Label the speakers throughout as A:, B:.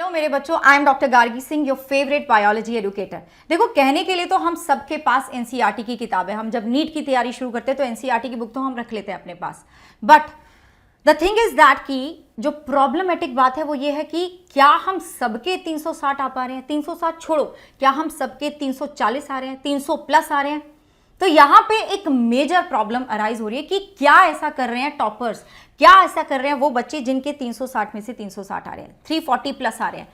A: Hello मेरे बच्चों, I am doctor Gargi Singh, your favourite biology educator. देखो, कहने के लिए तो हम सबके पास एनसीईआरटी की किताब है। हम जब नीट की तैयारी शुरू करते हैं तो एनसीईआरटी की बुक तो हम रख लेते हैं अपने पास। But the thing is that कि जो प्रॉब्लमेटिक बात है वो ये है कि क्या हम सबके 360 आ पा रहे हैं? 360 छोड़ो, क्या हम सबके 340 आ रहे हैं, 300 प्लस आ रहे हैं? तो यहां पे एक मेजर प्रॉब्लम अराइज हो रही है कि क्या ऐसा कर रहे हैं टॉपर्स, क्या ऐसा कर रहे हैं वो बच्चे जिनके 360 में से 360 आ रहे हैं, 340 प्लस आ रहे हैं।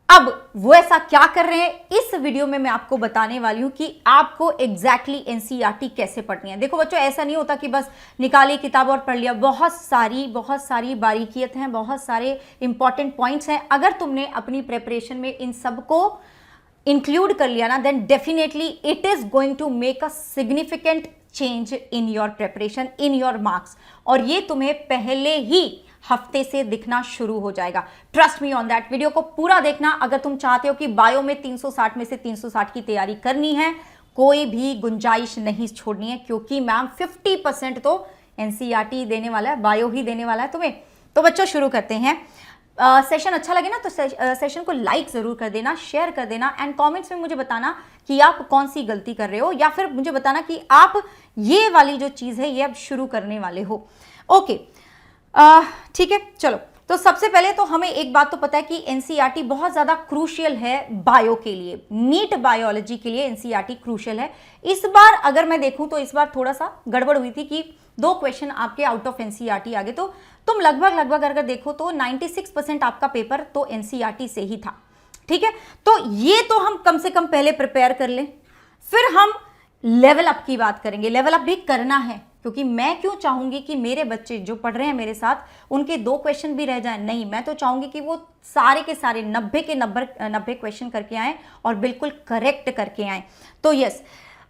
A: अब वो ऐसा क्या कर रहे हैं, इस वीडियो में मैं आपको बताने वाली हूं कि आपको एग्जैक्टली एनसीईआरटी कैसे पढ़नी है। देखो बच्चों, ऐसा नहीं होता कि बस निकाली किताब और पढ़ लिया। बहुत सारी बारीकियत हैं, बहुत सारे इंपॉर्टेंट पॉइंट्स हैं। अगर तुमने अपनी प्रिपरेशन में इन सबको इंक्लूड कर लिया ना, then definitely it is going to make a significant change in your preparation, in your marks. और ये तुम्हें पहले ही हफ्ते से दिखना शुरू हो जाएगा। Trust me on that. Video को पूरा देखना अगर तुम चाहते हो कि बायो में 360 में से 360 की तैयारी करनी है। कोई भी गुंजाइश नहीं छोड़नी है, क्योंकि मैम 50% तो एनसीईआरटी देने वाला है, बायो ही देने वाला है तुम्हें। तो बच्चों शुरू करते हैं। सेशन अच्छा लगे ना तो सेशन को लाइक जरूर कर देना, शेयर कर देना, एंड कमेंट्स में मुझे बताना कि आप कौन सी गलती कर रहे हो, या फिर मुझे बताना कि आप ये वाली जो चीज़ है ये अब शुरू करने वाले हो। ओके, ठीक है, चलो। तो सबसे पहले तो हमें एक बात तो पता है कि एनसीईआरटी बहुत ज़्यादा क्रूशियल है बायो के लिए, नीट बायोलॉजी के लिए एनसीईआरटी क्रूशियल है। इस बार अगर मैं देखूं तो इस बार थोड़ा सा गड़बड़ हुई थी कि 2 क्वेश्चन आपके आउट ऑफ एनसीईआरटी आ गए। तो तुम लगभग अगर देखो तो 96% आपका पेपर तो एनसीईआरटी से ही था। ठीक है, तो ये तो हम कम से कम पहले प्रिपेयर कर लें, फिर हम लेवल अप की बात करेंगे। लेवल अप भी करना है, क्योंकि मैं क्यों चाहूंगी कि मेरे बच्चे जो पढ़ रहे हैं मेरे साथ उनके 2 क्वेश्चन भी रह जाएं? नहीं, मैं तो चाहूंगी कि वो सारे के सारे 90 के 90 क्वेश्चन करके आए और बिल्कुल करेक्ट करके आए। तो यस,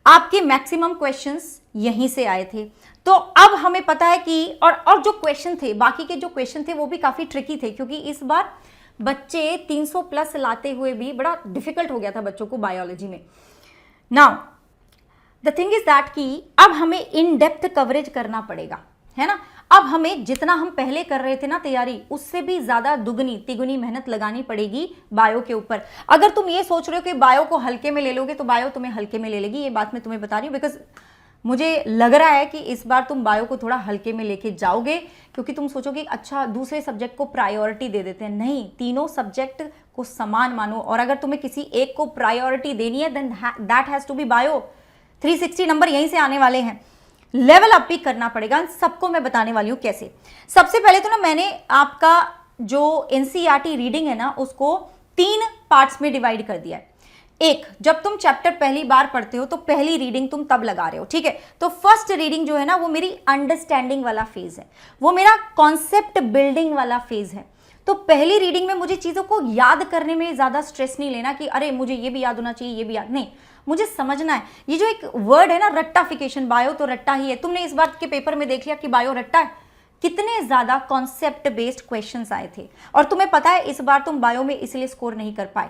A: आपके मैक्सिमम क्वेश्चंस यहीं से आए थे। तो अब हमें पता है कि और जो क्वेश्चन थे, बाकी के जो क्वेश्चन थे वो भी काफी ट्रिकी थे, क्योंकि इस बार बच्चे 300 प्लस लाते हुए भी बड़ा डिफिकल्ट हो गया था बच्चों को बायोलॉजी में। Now the thing is that कि अब हमें इन डेप्थ कवरेज करना पड़ेगा, है ना। अब हमें जितना हम पहले कर रहे थे ना तैयारी, उससे भी ज्यादा दुगनी तिगुनी मेहनत लगानी पड़ेगी बायो के ऊपर। अगर तुम ये सोच रहे हो कि बायो को हल्के में ले लोगे तो बायो तुम्हें हल्के में ले लेगी, ये बात मैं तुम्हें बता रही हूँ, बिकॉज मुझे लग रहा है कि इस बार तुम बायो को थोड़ा हल्के में लेके जाओगे, क्योंकि तुम सोचोगे अच्छा दूसरे सब्जेक्ट को प्रायोरिटी दे देते हैं। नहीं, तीनों सब्जेक्ट को समान मानो, और अगर तुम्हें किसी एक को प्रायोरिटी देनी है then that has to be bio. 360 number यहीं से आने वाले हैं। लेवल अप भी करना पड़ेगा, सबको मैं बताने वाली हूं कैसे। सबसे पहले तो ना मैंने आपका जो एनसीईआरटी रीडिंग है ना उसको 3 पार्ट्स में डिवाइड कर दिया है। एक, जब तुम चैप्टर पहली बार पढ़ते हो तो पहली रीडिंग तुम तब लगा रहे हो, ठीक है। तो फर्स्ट रीडिंग जो है ना वो मेरी अंडरस्टैंडिंग वाला फेज है, वो मेरा कॉन्सेप्ट बिल्डिंग वाला फेज है। तो पहली रीडिंग में मुझे चीजों को याद करने में ज्यादा स्ट्रेस नहीं लेना कि अरे मुझे ये भी याद होना चाहिए, ये भी याद नहीं, मुझे समझना है। ये जो एक वर्ड है ना रट्टाफिकेशन, बायो तो रट्टा ही है। तुमने इस बार के पेपर में देख लिया कि बायो रट्टा है। कितने ज्यादा कॉन्सेप्ट बेस्ड क्वेश्चंस आए थे, और तुम्हें पता है इस बार तुम बायो में इसलिए स्कोर नहीं कर पाए,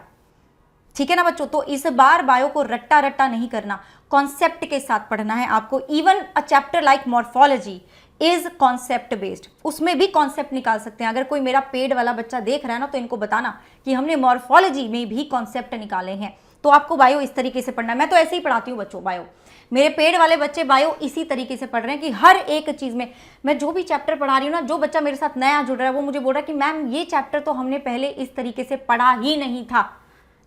A: ठीक है ना बच्चों। तो इस बार बायो को रट्टा रट्टा नहीं करना, कॉन्सेप्ट के साथ पढ़ना है आपको। Even a chapter like morphology is concept based, उसमें भी कॉन्सेप्ट निकाल सकते हैं। अगर कोई मेरा पेड वाला बच्चा देख रहा है ना तो इनको बताना कि हमने मॉर्फोलॉजी में भी कॉन्सेप्ट निकाले हैं। तो आपको बायो इस तरीके से पढ़ना है। मैं तो ऐसे ही पढ़ाती हूँ बच्चों बायो, मेरे पेड वाले बच्चे बायो इसी तरीके से पढ़ रहे हैं कि हर एक चीज में मैं जो भी चैप्टर पढ़ा रही हूँ ना, जो बच्चा मेरे साथ नया जुड़ रहा है वो मुझे बोल रहा है कि मैम ये चैप्टर तो हमने पहले इस तरीके से पढ़ा ही नहीं था,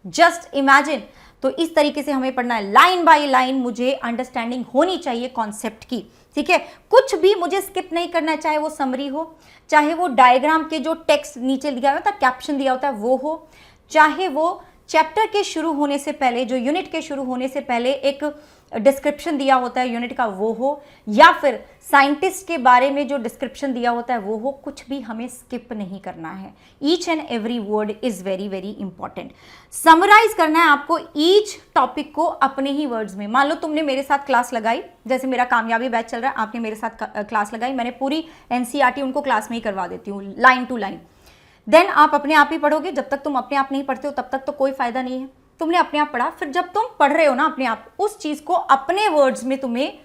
A: जस्ट इमेजिन। तो इस तरीके से हमें पढ़ना है, लाइन बाय लाइन मुझे अंडरस्टैंडिंग होनी चाहिए कॉन्सेप्ट की, ठीक है। कुछ भी मुझे स्किप नहीं करना है, चाहे वो समरी हो, चाहे वो डायग्राम के जो टेक्स्ट नीचे दिया होता है, कैप्शन दिया होता है वो हो, चाहे वो चैप्टर के शुरू होने से पहले, जो यूनिट के शुरू होने से पहले एक डिस्क्रिप्शन दिया होता है यूनिट का वो हो, या फिर साइंटिस्ट के बारे में जो डिस्क्रिप्शन दिया होता है वो हो, कुछ भी हमें स्किप नहीं करना है। Each and every word is very very important. Summarise करना है आपको ईच टॉपिक को अपने ही वर्ड्स में। मान लो तुमने मेरे साथ क्लास लगाई, जैसे मेरा कामयाबी बैच चल रहा है, आपने मेरे साथ क्लास लगाई, मैंने पूरी एनसीईआरटी उनको क्लास में ही करवा देती हूँ लाइन टू लाइन। देन आप अपने आप ही पढ़ोगे। जब तक तुम अपने आप नहीं पढ़ते हो तब तक तो कोई फायदा नहीं है। तुमने अपने आप पढ़ा, फिर जब तुम पढ़ रहे हो ना अपने आप, उस चीज को अपने वर्ड्स में तुम्हें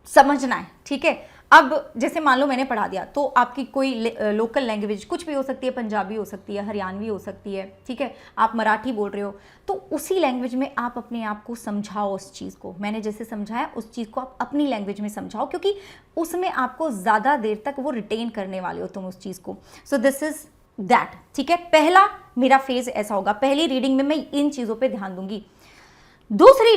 A: समझना है, ठीक है। अब जैसे मान लो मैंने पढ़ा दिया, तो आपकी कोई लोकल लैंग्वेज कुछ भी हो सकती है, पंजाबी हो सकती है, हरियाणवी हो सकती है, ठीक है, आप मराठी बोल रहे हो, तो उसी लैंग्वेज में आप अपने आप को समझाओ उस चीज़ को। मैंने जैसे समझाया उस चीज़ को आप अपनी लैंग्वेज में समझाओ, क्योंकि उसमें आपको ज़्यादा देर तक वो रिटेन करने वाले हो तुम उस चीज़ को। सो दिस इज दैट, ठीक है। पहला मेरा फेज ऐसा होगा, पहली रीडिंग में मैं इन चीज़ों पर ध्यान दूंगी। दूसरी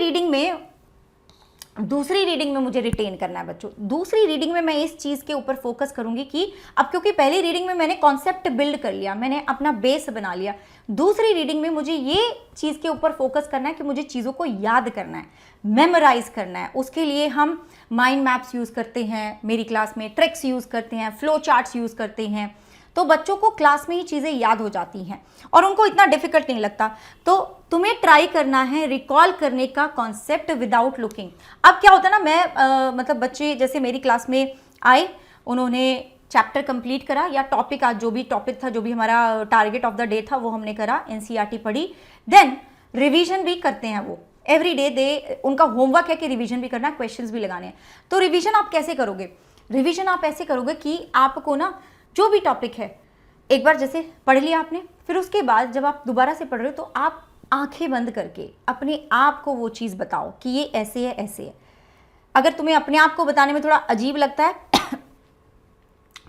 A: रीडिंग में मुझे रिटेन करना है बच्चों। दूसरी रीडिंग में मैं इस चीज़ के ऊपर फोकस करूंगी कि अब क्योंकि पहली रीडिंग में मैंने कॉन्सेप्ट बिल्ड कर लिया, मैंने अपना बेस बना लिया, दूसरी रीडिंग में मुझे ये चीज़ के ऊपर फोकस करना है कि मुझे चीज़ों को याद करना है, मेमोराइज करना है। उसके लिए हम माइंड मैप्स यूज़ करते हैं, मेरी क्लास में ट्रिक्स यूज़ करते हैं, फ्लो चार्ट्स यूज़ करते हैं, तो बच्चों को क्लास में ही चीज़ें याद हो जाती हैं और उनको इतना डिफिकल्ट नहीं लगता। तो तुम्हें ट्राई करना है रिकॉल करने का कॉन्सेप्ट विदाउट लुकिंग। अब क्या होता है ना, मैं मतलब बच्चे जैसे मेरी क्लास में आए, उन्होंने चैप्टर कंप्लीट करा या टॉपिक, आज जो भी टॉपिक था, जो भी हमारा टारगेट ऑफ द डे था, वो हमने करा, एनसीईआरटी पढ़ी, देन रिवीजन भी करते हैं वो एवरी डे। उनका होमवर्क है कि रिवीजन भी करना है, क्वेश्चंस भी लगाने हैं। तो रिवीजन आप कैसे करोगे? रिवीजन आप ऐसे करोगे कि आपको ना जो भी टॉपिक है एक बार जैसे पढ़ लिया आपने, फिर उसके बाद जब आप दोबारा से पढ़ रहे हो तो आप आंखें बंद करके अपने आप को वो चीज़ बताओ कि ये ऐसे है, ऐसे है। अगर तुम्हें अपने आप को बताने में थोड़ा अजीब लगता है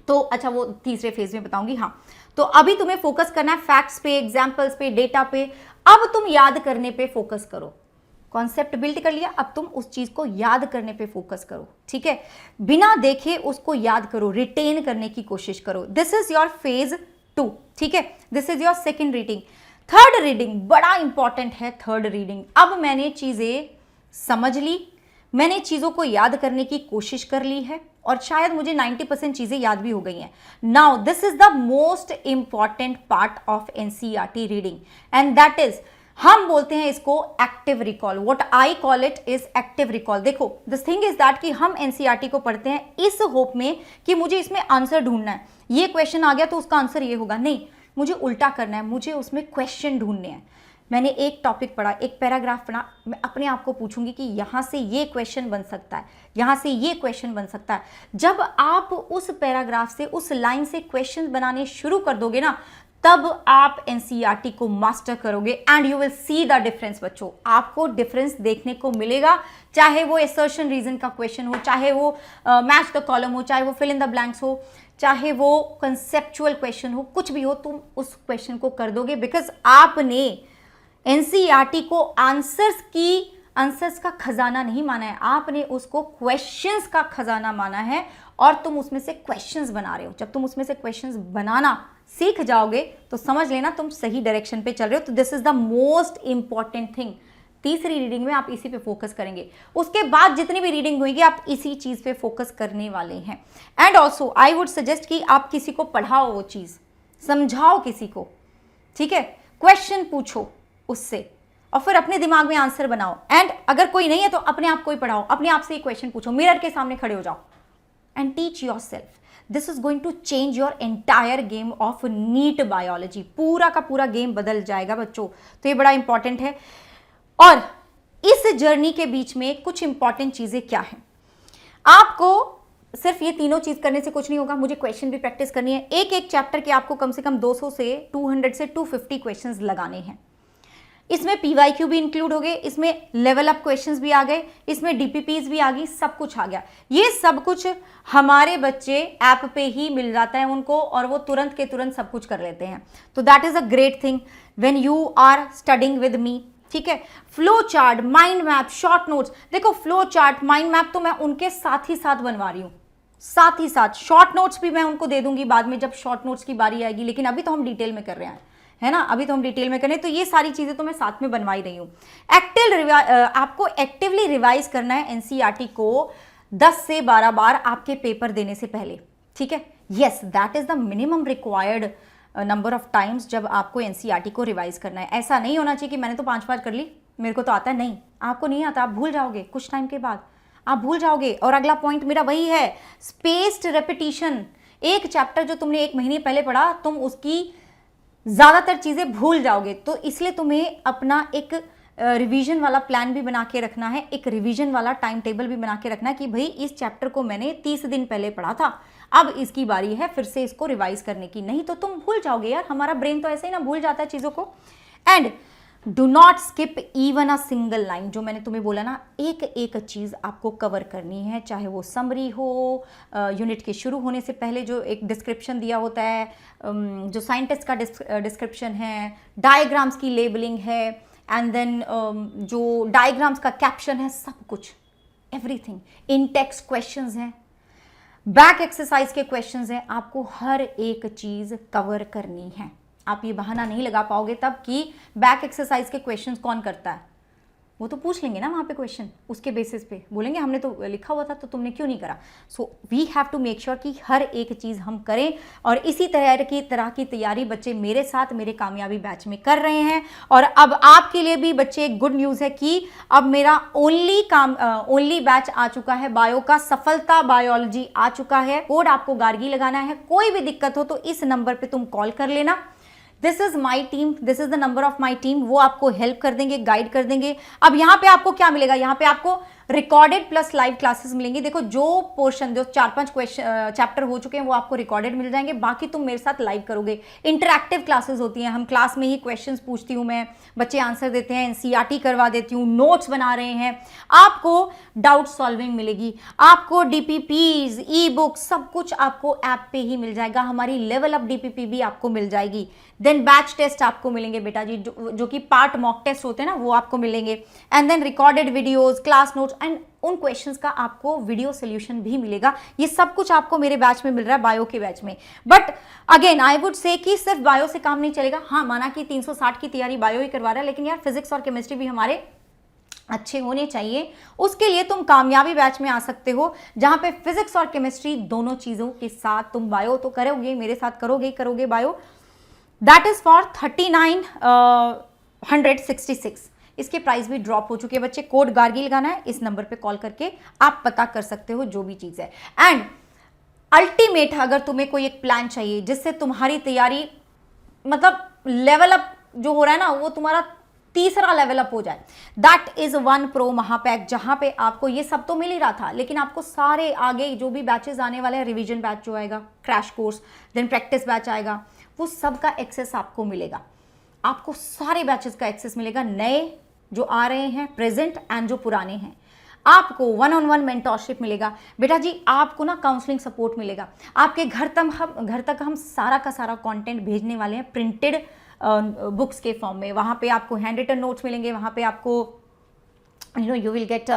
A: तो अच्छा, वो तीसरे फेज में बताऊंगी। हाँ, तो अभी तुम्हें फोकस करना है फैक्ट्स पे, एग्जाम्पल्स पे, डेटा पे। अब तुम याद करने पे फोकस करो। कॉन्सेप्ट बिल्ड कर लिया, अब तुम उस चीज को याद करने पे फोकस करो, ठीक है। बिना देखे उसको याद करो, रिटेन करने की कोशिश करो। दिस इज योर फेज 2, ठीक है। This is your second reading. Third reading बड़ा इंपॉर्टेंट है। थर्ड रीडिंग, अब मैंने चीजें समझ ली, मैंने चीजों को याद करने की कोशिश कर ली है और शायद मुझे 90% चीजें याद भी हो गई हैं। Now this is the most important part of NCERT reading and that is, हम बोलते हैं इसको active recall. What I call it is active recall. देखो, दिस थिंग इज दैट कि हम एनसीईआरटी को पढ़ते हैं इस होप में कि मुझे इसमें आंसर ढूंढना है, ये क्वेश्चन आ गया तो उसका आंसर ये होगा, नहीं, मुझे उल्टा करना है, मुझे उसमें क्वेश्चन ढूंढने हैं। मैंने एक टॉपिक पढ़ा, एक पैराग्राफ पढ़ा, मैं अपने आप को पूछूंगी कि यहां से ये क्वेश्चन बन सकता है, यहां से ये क्वेश्चन बन सकता है। जब आप उस पैराग्राफ से, उस लाइन से क्वेश्चन बनाने शुरू कर दोगे ना, तब आप एनसीईआरटी को मास्टर करोगे and you will see the difference. बच्चों, आपको डिफरेंस देखने को मिलेगा, चाहे वो असर्शन रीजन का क्वेश्चन हो, चाहे वो मैच द कॉलम हो, चाहे वो फिल इन द ब्लैंक्स हो, चाहे वो कंसेप्चुअल क्वेश्चन हो, कुछ भी हो, तुम उस क्वेश्चन को कर दोगे बिकॉज आपने एनसीईआरटी को आंसर्स का खजाना नहीं माना है, आपने उसको क्वेश्चंस का खजाना माना है और तुम उसमें से क्वेश्चंस बना रहे हो। जब तुम उसमें से क्वेश्चंस बनाना सीख जाओगे तो समझ लेना तुम सही डायरेक्शन पे चल रहे हो। तो this is the most important thing. तीसरी रीडिंग में आप इसी पे फोकस करेंगे, उसके बाद जितनी भी रीडिंग होगी आप इसी चीज पे फोकस करने वाले हैं। And also I would suggest कि आप किसी को पढ़ाओ, वो चीज समझाओ किसी को, ठीक है, क्वेश्चन पूछो उससे और फिर अपने दिमाग में आंसर बनाओ। एंड अगर कोई नहीं है तो अपने आप को ही पढ़ाओ, अपने आप से ही क्वेश्चन पूछो, मिरर के सामने खड़े हो जाओ and teach yourself. This is going to change your entire game of NEET biology. पूरा का पूरा गेम बदल जाएगा बच्चों। तो ये बड़ा इंपॉर्टेंट है। और इस जर्नी के बीच में कुछ इंपॉर्टेंट चीजें क्या हैं, आपको सिर्फ ये तीनों चीज करने से कुछ नहीं होगा, मुझे क्वेश्चन भी प्रैक्टिस करनी है। एक एक चैप्टर के आपको कम से कम 200 से 200 से 250 क्वेश्चंस लगाने हैं। इसमें पीवाईक्यू भी इंक्लूड हो गए, इसमें लेवल अप क्वेश्चंस भी आ गए, इसमें डीपीपीज भी आ गई, सब कुछ आ गया। ये सब कुछ हमारे बच्चे ऐप पे ही मिल जाता है उनको और वो तुरंत के तुरंत सब कुछ कर लेते हैं। तो that is a great thing when you are studying with me, ठीक है। Flow chart, mind map, short notes. देखो, फ्लो चार्ट, माइंड मैप तो मैं उनके साथ ही साथ बनवा रही हूँ, साथ ही साथ शॉर्ट नोट्स भी मैं उनको दे दूंगी बाद में जब शॉर्ट नोट्स की बारी आएगी, लेकिन अभी तो हम डिटेल में कर रहे हैं, है ना, अभी तो हम डिटेल में करें। तो ये सारी चीजें तो मैं साथ में बनवाई रही हूँ। आपको एक्टिवली रिवाइज करना है एनसीईआरटी को 10 से 12 बार आपके पेपर देने से पहले, ठीक है। Yes, that is the minimum required number of times जब आपको एनसीईआरटी को रिवाइज करना है। ऐसा नहीं होना चाहिए कि मैंने तो 5 बार कर ली, मेरे को तो आता है। नहीं, आपको नहीं आता, आप भूल जाओगे, कुछ टाइम के बाद आप भूल जाओगे। और अगला पॉइंट मेरा वही है, स्पेस्ड रेपिटिशन। एक चैप्टर जो तुमने 1 महीने पहले पढ़ा, तुम उसकी ज्यादातर चीजें भूल जाओगे। तो इसलिए तुम्हें अपना एक रिवीजन वाला प्लान भी बना के रखना है, एक रिवीजन वाला टाइम टेबल भी बना के रखना है कि भाई इस चैप्टर को मैंने 30 दिन पहले पढ़ा था, अब इसकी बारी है फिर से इसको रिवाइज करने की, नहीं तो तुम भूल जाओगे यार, हमारा ब्रेन तो ऐसे ही ना भूल जाता है चीज़ों को। And do not skip even a single line, जो मैंने तुम्हें बोला ना, एक एक चीज़ आपको कवर करनी है, चाहे वो समरी हो, यूनिट के शुरू होने से पहले जो एक डिस्क्रिप्शन दिया होता है, जो साइंटिस्ट का डिस्क्रिप्शन है, डायग्राम्स की लेबलिंग है, एंड देन जो डायग्राम्स का कैप्शन है, सब कुछ, एवरीथिंग, इन टेक्स्ट क्वेश्चंस हैं, बैक एक्सरसाइज के क्वेश्चंस हैं, आपको हर एक चीज़ कवर करनी है। आप ये बहाना नहीं लगा पाओगे तब कि बैक एक्सरसाइज के क्वेश्चंस कौन करता है, वो तो पूछ लेंगे ना वहाँ पे क्वेश्चन, उसके बेसिस पे बोलेंगे हमने तो लिखा हुआ था तो तुमने क्यों नहीं करा। So we have to make sure कि हर एक चीज़ हम करें, और इसी तरह की तैयारी बच्चे मेरे साथ मेरे कामयाबी बैच में कर रहे हैं। और अब आपके लिए भी बच्चे एक गुड न्यूज़ है कि अब मेरा ओनली बैच आ चुका है, बायो का सफलता बायोलॉजी आ चुका है। कोड आपको गार्गी लगाना है, कोई भी दिक्कत हो तो इस नंबर पर तुम कॉल कर लेना। This is my team, this is the number of my team, वो आपको हेल्प कर देंगे, गाइड कर देंगे। अब यहाँ पे आपको क्या मिलेगा, यहाँ पे आपको रिकॉर्डेड प्लस लाइव क्लासेस मिलेंगी। देखो जो पोर्शन, जो 4-5 क्वेश्चन चैप्टर हो चुके हैं वो आपको रिकॉर्डेड मिल जाएंगे, बाकी तुम मेरे साथ लाइव करोगे। इंटरैक्टिव क्लासेस होती हैं, हम क्लास में ही क्वेश्चंस पूछती हूँ मैं, बच्चे आंसर देते हैं, एनसीईआरटी करवा देती हूँ, नोट्स बना रहे हैं, आपको डाउट सॉल्विंग मिलेगी, आपको डीपीपीज, ई बुक, सब कुछ आपको ऐप पे ही मिल जाएगा। हमारी लेवल अप डीपीपी भी आपको मिल जाएगी। देन बैच टेस्ट आपको मिलेंगे बेटा जी, जो कि पार्ट मॉक टेस्ट होते हैं ना, वो आपको मिलेंगे। And then recorded videos, class notes, and उन क्वेश्चंस का आपको वीडियो सोल्यूशन भी मिलेगा। ये सब कुछ आपको मेरे बैच में मिल रहा है, बायो के बैच में। But again I would say कि सिर्फ बायो से काम नहीं चलेगा। हाँ, माना कि 360 की तैयारी बायो ही करवा रहा है, लेकिन यार फिजिक्स और केमिस्ट्री भी हमारे अच्छे होने चाहिए। उसके लिए तुम कामयाबी बैच में आ सकते हो, जहां पे फिजिक्स और केमिस्ट्री दोनों चीजों के साथ तुम बायो तो करोगे, मेरे साथ करोगे बायो। That is for 3966। इसके प्राइस भी ड्रॉप हो चुके हैं बच्चे। कोड गार्गी लगाना है, इस नंबर पे कॉल करके आप पता कर सकते हो जो भी चीज़ है। एंड अल्टीमेट, अगर तुम्हें कोई एक प्लान चाहिए जिससे तुम्हारी तैयारी मतलब लेवल अप जो हो रहा है ना, वो तुम्हारा तीसरा लेवल अप हो जाए, दैट इज 1 प्रो महापैक, जहां पे आपको ये सब तो मिल ही रहा था, लेकिन आपको सारे आगे जो भी बैचेस आने वाले हैं, रिवीजन बैच जो आएगा, crash course, then practice batch आएगा, वो सब का एक्सेस आपको मिलेगा। आपको सारे बैचेस का एक्सेस मिलेगा, नए जो आ रहे हैं, प्रेजेंट एंड जो पुराने हैं। आपको 1-on-1 मेंटरशिप मिलेगा बेटा जी, आपको ना काउंसलिंग सपोर्ट मिलेगा। आपके घर तक हम सारा का सारा कंटेंट भेजने वाले हैं प्रिंटेड बुक्स के फॉर्म में। वहाँ पे आपको हैंड रिटन नोट्स मिलेंगे, वहाँ पे आपको you will get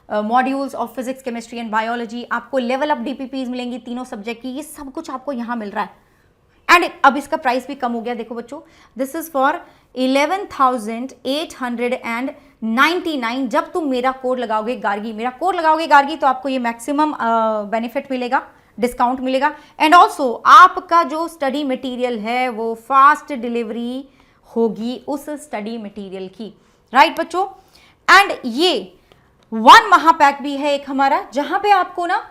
A: modules of physics, chemistry and biology, आपको लेवल अप डीपीपीज मिलेंगी तीनों सब्जेक्ट की। ये सब कुछ आपको यहाँ मिल रहा है। एंड अब इसका प्राइस भी कम हो गया, देखो बच्चों, दिस इज फॉर 11,899। जब तुम मेरा कोड लगाओगे गार्गी, तो आपको ये मैक्सिमम बेनिफिट मिलेगा, डिस्काउंट मिलेगा। एंड ऑल्सो आपका जो स्टडी मटेरियल है वो फास्ट डिलीवरी होगी उस स्टडी मटेरियल की, राइट बच्चों। एंड ये 1 महापैक भी है एक हमारा, जहां पे आपको ना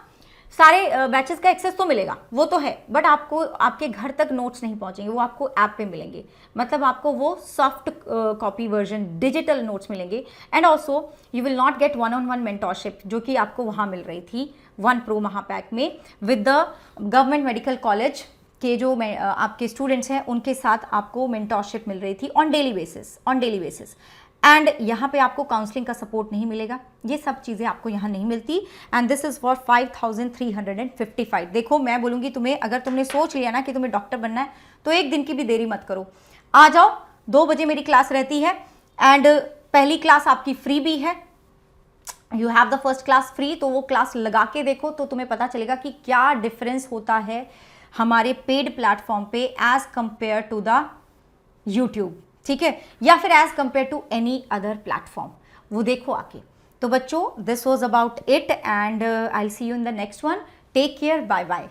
A: सारे बैचेस का एक्सेस तो मिलेगा, वो तो है, बट आपको आपके घर तक नोट्स नहीं पहुंचेंगे, वो आपको ऐप पे मिलेंगे। मतलब आपको वो soft copy version digital notes मिलेंगे। And also you will not get 1-on-1 mentorship, जो कि आपको वहाँ मिल रही थी 1 प्रो महापैक में, with the government medical college के जो आपके स्टूडेंट्स हैं उनके साथ आपको मेंटरशिप मिल रही थी ऑन डेली बेसिस। एंड यहाँ पे आपको काउंसलिंग का सपोर्ट नहीं मिलेगा, ये सब चीज़ें आपको यहाँ नहीं मिलती। And this is for 5,355। देखो मैं बोलूँगी तुम्हें, अगर तुमने सोच लिया ना कि तुम्हें डॉक्टर बनना है, तो एक दिन की भी देरी मत करो, आ जाओ। 2 बजे मेरी क्लास रहती है, एंड पहली क्लास आपकी फ्री भी है, you have the first class free. तो वो क्लास लगा के देखो तो तुम्हें पता चलेगा कि क्या डिफरेंस होता है हमारे पेड प्लेटफॉर्म पे as compare to the YouTube, ठीक है, या फिर as compare to any other platform, वो देखो आके। तो बच्चों, this was about it, and I see you in the next one. Take care, bye bye.